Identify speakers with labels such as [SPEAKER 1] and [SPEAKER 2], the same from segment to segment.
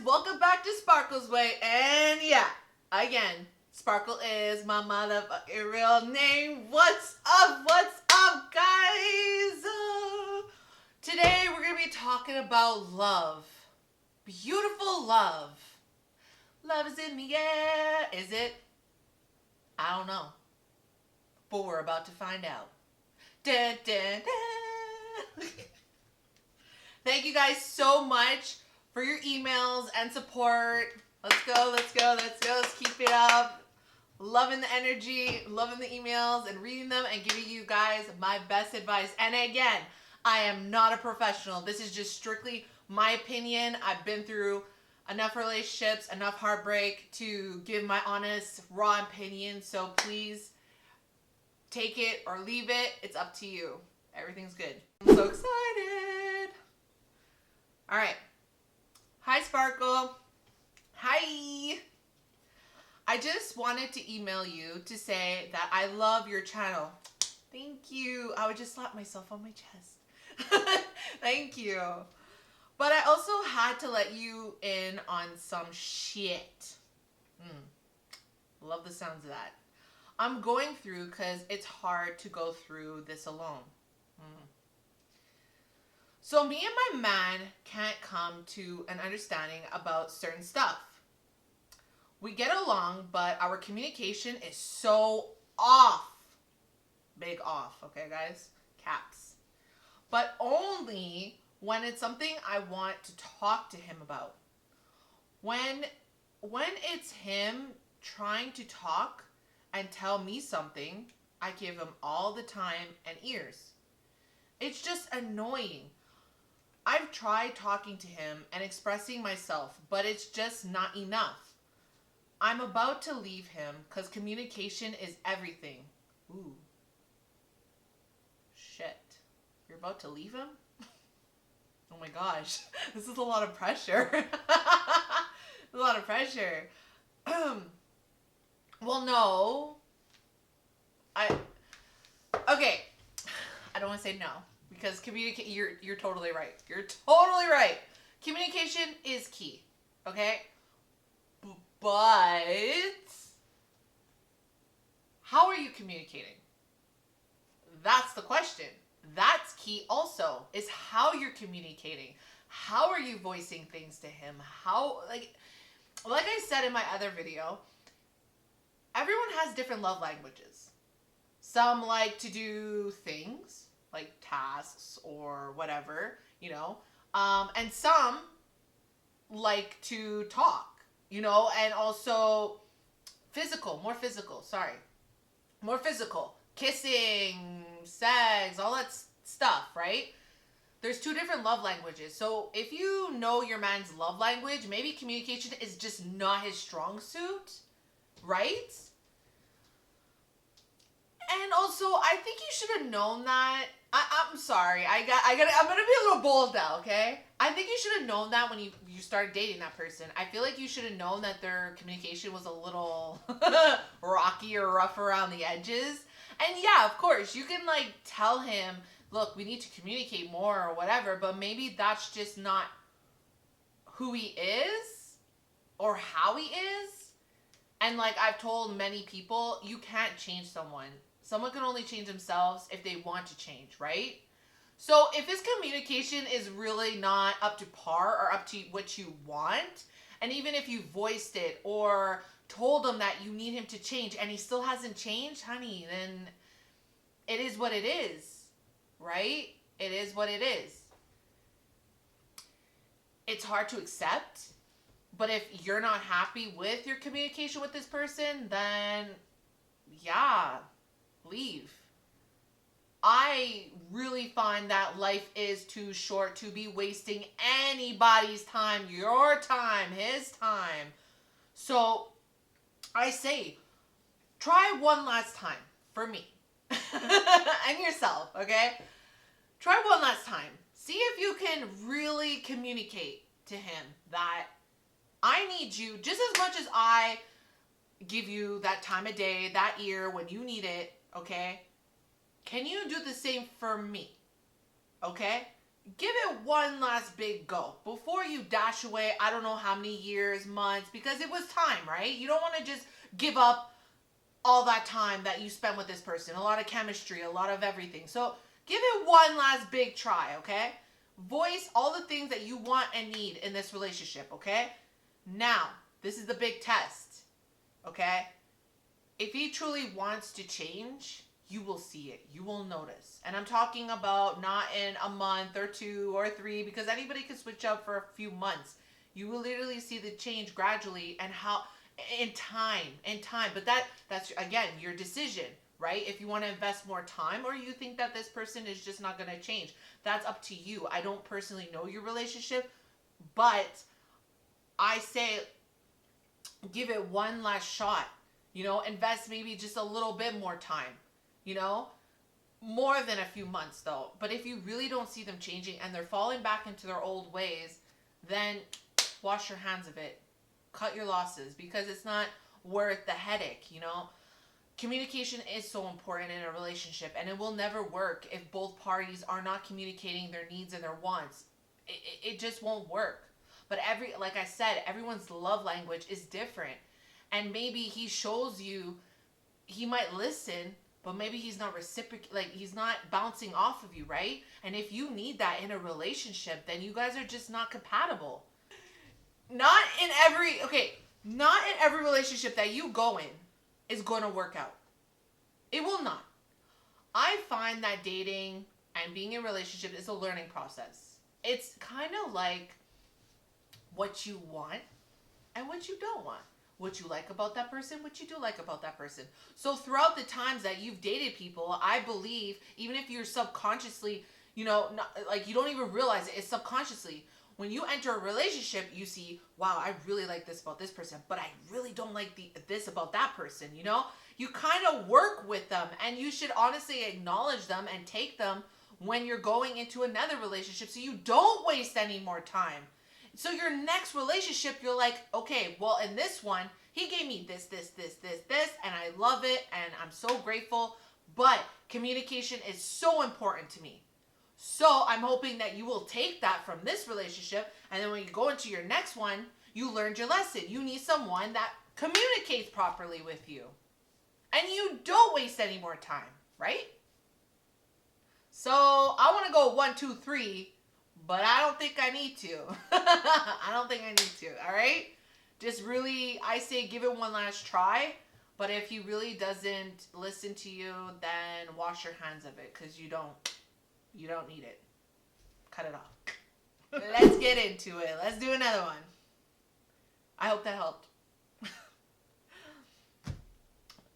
[SPEAKER 1] welcome back to Sparkle's Way. And yeah, again, Sparkle is my motherfucking real name. What's up, guys? Today we're going to be talking about love. Beautiful love. Love is in the air. Is it? I don't know. But we're about to find out. Dun, dun, dun. Thank you guys so much for your emails and support. Let's go. Let's keep it up. Loving the energy, loving the emails and reading them and giving you guys my best advice. And again, I am not a professional. This is just strictly my opinion. I've been through enough relationships, enough heartbreak to give my honest, raw opinion. So please take it or leave it. It's up to you. Everything's good. I'm so excited. All right. Hi, Sparkle. Hi. I just wanted to email you to say that I love your channel. Thank you. I would just slap myself on my chest. Thank you. But I also had to let you in on some shit. Love the sounds of that. I'm going through because it's hard to go through this alone. So me and my man can't come to an understanding about certain stuff. We get along, but our communication is so off. Big off, okay guys? Caps. But only when it's something I want to talk to him about. When it's him trying to talk and tell me something, I give him all the time and ears. It's just annoying. I've tried talking to him and expressing myself, but it's just not enough. I'm about to leave him because communication is everything. Ooh. Shit. You're about to leave him? Oh my gosh. This is a lot of pressure. A lot of pressure. Well, no. Okay. I don't want to say no. Because you're totally right. You're totally right. Communication is key. Okay? But how are you communicating? That's the question. That's key also, is how you're communicating. How are you voicing things to him? How, like I said in my other video, everyone has different love languages. Some like to do things like tasks or whatever, you know, and some like to talk, you know, and also more physical, kissing, sex, all that stuff, right? There's two different love languages. So if you know your man's love language, maybe communication is just not his strong suit, right? And also, I think you should have known that. I'm sorry. I'm gonna be a little bold now, okay? I think you should have known that when you started dating that person. I feel like you should have known that their communication was a little rocky or rough around the edges. And yeah, of course, you can like tell him, look, we need to communicate more or whatever, but maybe that's just not who he is or how he is. And like I've told many people, you can't change someone. Someone can only change themselves if they want to change, right? So if his communication is really not up to par or up to what you want, and even if you voiced it or told him that you need him to change and he still hasn't changed, honey, then it is what it is, right? It is what it is. It's hard to accept, but if you're not happy with your communication with this person, then yeah, leave. I really find that life is too short to be wasting anybody's time, your time, his time. So I say, try one last time for me and yourself, okay? Try one last time. See if you can really communicate to him that I need you just as much as I give you that time of day, that ear when you need it, okay? Can you do the same for me? Okay? give it one last big go before you dash away. I don't know how many years, months, because it was time, right? You don't want to just give up all that time that you spent with this person, a lot of chemistry, a lot of everything. So give it one last big try, okay? Voice all the things that you want and need in this relationship, okay? Now, this is the big test, okay? If he truly wants to change, you will see it. You will notice. And I'm talking about not in a month or 2 or 3, because anybody can switch up for a few months. You will literally see the change gradually and how in time. But that's again your decision, right? If you want to invest more time or you think that this person is just not going to change, that's up to you. I don't personally know your relationship, but I say give it one last shot. Invest maybe just a little bit more time. More than a few months though. But if you really don't see them changing and they're falling back into their old ways, then wash your hands of it. Cut your losses, because it's not worth the headache. Communication is so important in a relationship, and it will never work if both parties are not communicating their needs and their wants. It just won't work. But like I said, everyone's love language is different. And maybe he shows you, he might listen, but maybe he's not he's not bouncing off of you, right? And if you need that in a relationship, then you guys are just not compatible. Not in every relationship that you go in is going to work out. It will not. I find that dating and being in a relationship is a learning process. It's kind of like what you want and what you don't want. What you like about that person, what you do like about that person. So throughout the times that you've dated people, I believe, even if you're subconsciously, not, like you don't even realize it, it's subconsciously. When you enter a relationship, you see, wow, I really like this about this person, but I really don't like this about that person, You kind of work with them, and you should honestly acknowledge them and take them when you're going into another relationship so you don't waste any more time. So your next relationship, you're like, okay, well, in this one, he gave me this, and I love it, and I'm so grateful, but communication is so important to me. So I'm hoping that you will take that from this relationship, and then when you go into your next one, you learned your lesson. You need someone that communicates properly with you, and you don't waste any more time, right? So I want to go 1, 2, 3, but I don't think I need to. I don't think I need to, all right? Just really, I say give it one last try, but if he really doesn't listen to you, then wash your hands of it, because you don't need it. Cut it off. Let's get into it. Let's do another one. I hope that helped.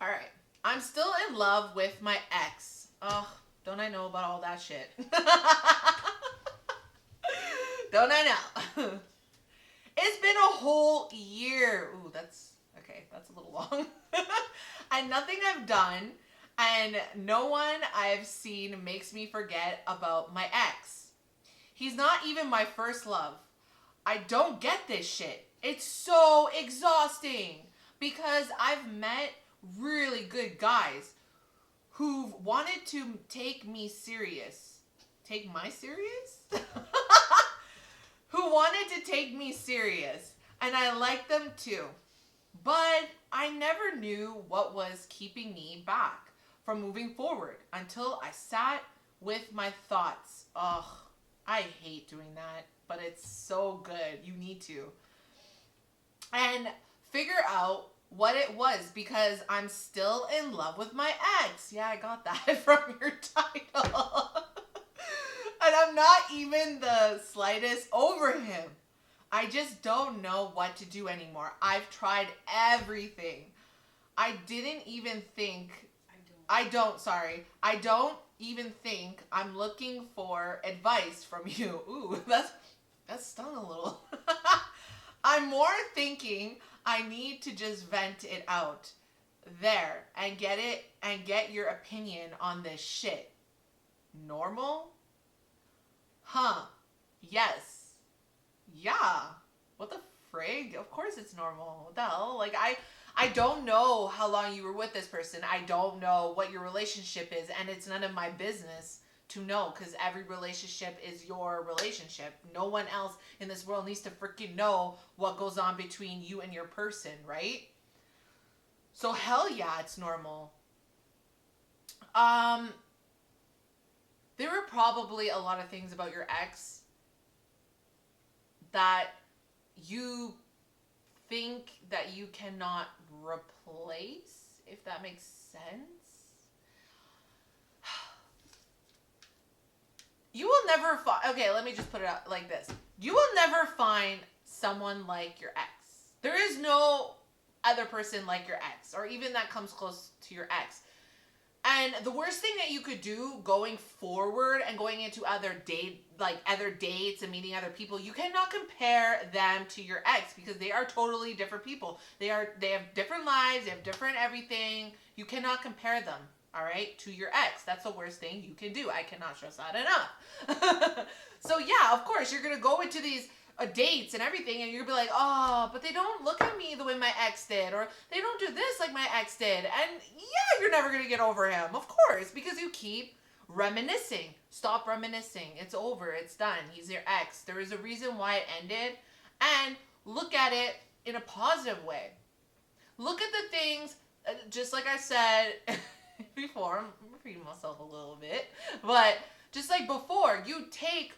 [SPEAKER 1] All right. I'm still in love with my ex. Oh, don't I know about all that shit? Don't I know? It's been a whole year. Ooh, that's a little long. And nothing I've done and no one I've seen makes me forget about my ex. He's not even my first love. I don't get this shit. It's so exhausting because I've met really good guys who've wanted to take me serious. Take my serious? Who wanted to take me serious. And I like them too. But I never knew what was keeping me back from moving forward until I sat with my thoughts. Ugh, I hate doing that, but it's so good. You need to. And figure out what it was, because I'm still in love with my ex. Yeah, I got that from your title. And I'm not even the slightest over him. I just don't know what to do anymore. I've tried everything. I didn't even think... I don't even think I'm looking for advice from you. Ooh, that stung a little. I'm more thinking I need to just vent it out there and get your opinion on this shit. Normal? Huh. Yes. Yeah. What the frig? Of course it's normal. What the hell? Like, I don't know how long you were with this person. I don't know what your relationship is, and it's none of my business to know, because every relationship is your relationship. No one else in this world needs to freaking know what goes on between you and your person, right? So hell yeah, it's normal. There were probably a lot of things about your ex that you think that you cannot replace, if that makes sense. You will never find, okay, let me just put it out like this. You will never find someone like your ex. There is no other person like your ex, or even that comes close to your ex. And the worst thing that you could do going forward and going into other dates and meeting other people, you cannot compare them to your ex, because they are totally different people. They have different lives, they have different everything. You cannot compare them, all right, to your ex. That's the worst thing you can do. I cannot stress that enough. So yeah, of course, you're going to go into these dates and everything, and you'll be like, oh, but they don't look at me the way my ex did, or they don't do this like my ex did. And yeah, you're never going to get over him, of course, because you keep reminiscing. Stop reminiscing. It's over. It's done. He's your ex. There is a reason why it ended, and look at it in a positive way. Look at the things, just like I said before, I'm repeating myself a little bit, but just like before, you take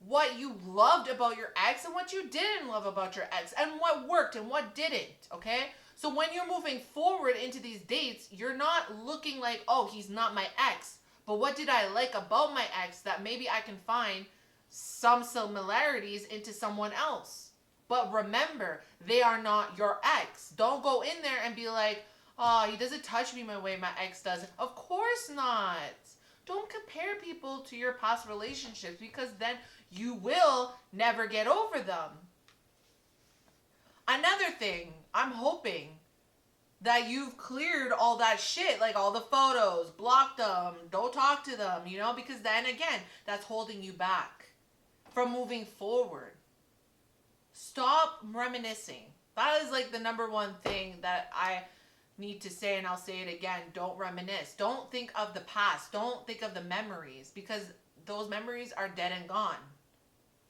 [SPEAKER 1] what you loved about your ex and what you didn't love about your ex, and what worked and what didn't, okay? So when you're moving forward into these dates, you're not looking like, oh, he's not my ex, but what did I like about my ex that maybe I can find some similarities into someone else? But remember, they are not your ex. Don't go in there and be like, oh, he doesn't touch me my way my ex does. Of course not. Don't compare people to your past relationships, because then you will never get over them. Another thing, I'm hoping that you've cleared all that shit, like all the photos, blocked them, don't talk to them, because then again, that's holding you back from moving forward. Stop reminiscing. That is like the number one thing that I need to say, and I'll say it again. Don't reminisce. Don't think of the past. Don't think of the memories, because those memories are dead and gone.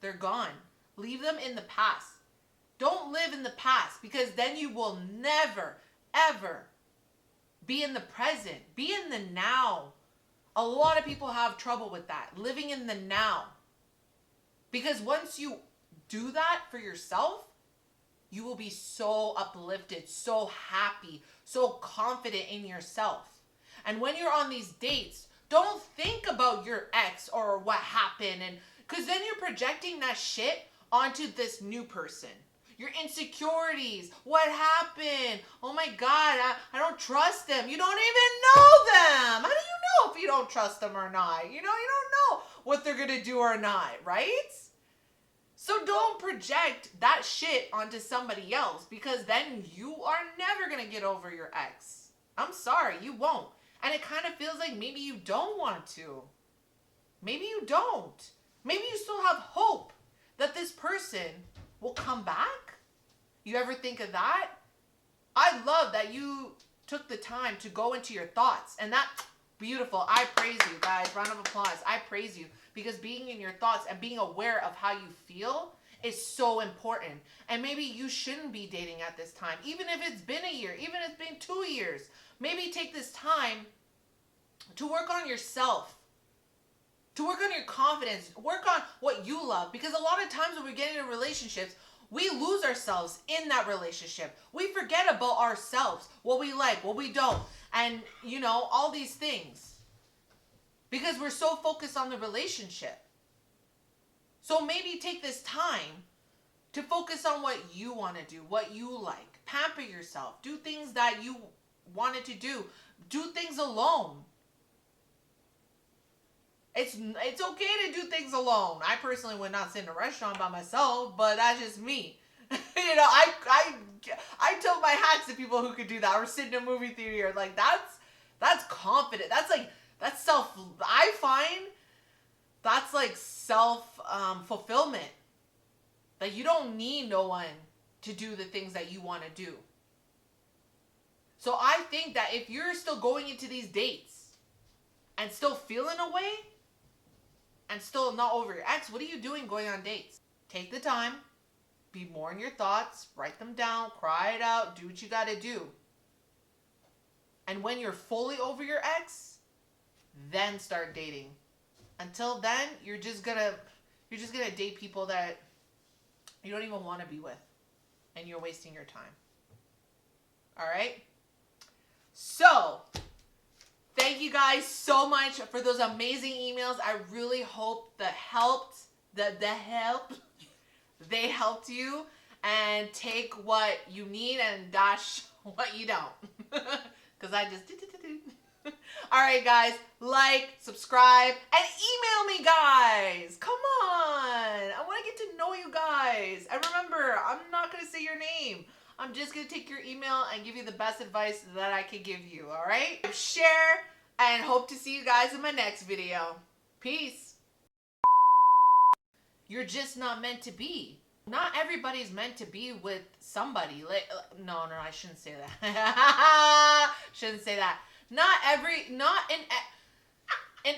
[SPEAKER 1] They're gone. Leave them in the past. Don't live in the past, because then you will never, ever be in the present. Be in the now. A lot of people have trouble with that, living in the now. Because once you do that for yourself, you will be so uplifted, so happy, so confident in yourself. And when you're on these dates, don't think about your ex or what happened, and because then you're projecting that shit onto this new person. Your insecurities, what happened? Oh my God, I don't trust them. You don't even know them. How do you know if you don't trust them or not? You don't know what they're going to do or not, right? So don't project that shit onto somebody else, because then you are never going to get over your ex. I'm sorry, you won't. And it kind of feels like maybe you don't want to. Maybe you don't. Maybe you still have hope that this person will come back. You ever think of that? I love that you took the time to go into your thoughts, and that's beautiful. I praise you, guys. Round of applause. I praise you, because being in your thoughts and being aware of how you feel is so important. And maybe you shouldn't be dating at this time, even if it's been a year, even if it's been 2 years. Maybe take this time to work on yourself, to work on your confidence, work on what you love. Because a lot of times when we get into relationships, we lose ourselves in that relationship. We forget about ourselves, what we like, what we don't, and all these things, because we're so focused on the relationship. So maybe take this time to focus on what you want to do, what you like. Pamper yourself. Do things that you wanted to do. Do things alone. It's okay to do things alone. I personally would not sit in a restaurant by myself, but that's just me. I tilt my hats to people who could do that, or sit in a movie theater. Like that's confident. That's self. I find that's like self fulfillment. That you don't need no one to do the things that you want to do. So I think that if you're still going into these dates and still feeling a way, and still not over your ex, what are you doing going on dates? Take the time, be more in your thoughts, write them down, cry it out, do what you gotta do. And when you're fully over your ex, then start dating. Until then, you're just gonna date people that you don't even want to be with, and you're wasting your time. All right? So, thank you guys so much for those amazing emails. I really hope they helped you, and take what you need and dash what you don't. Because I just did. All right, guys, like, subscribe, and email me, guys. Come on. I want to get to know you guys. And remember, I'm not going to say your name. I'm just going to take your email and give you the best advice that I can give you, all right? Share, and hope to see you guys in my next video. Peace. You're just not meant to be. Not everybody's meant to be with somebody. No, I shouldn't say that. Shouldn't say that. Not in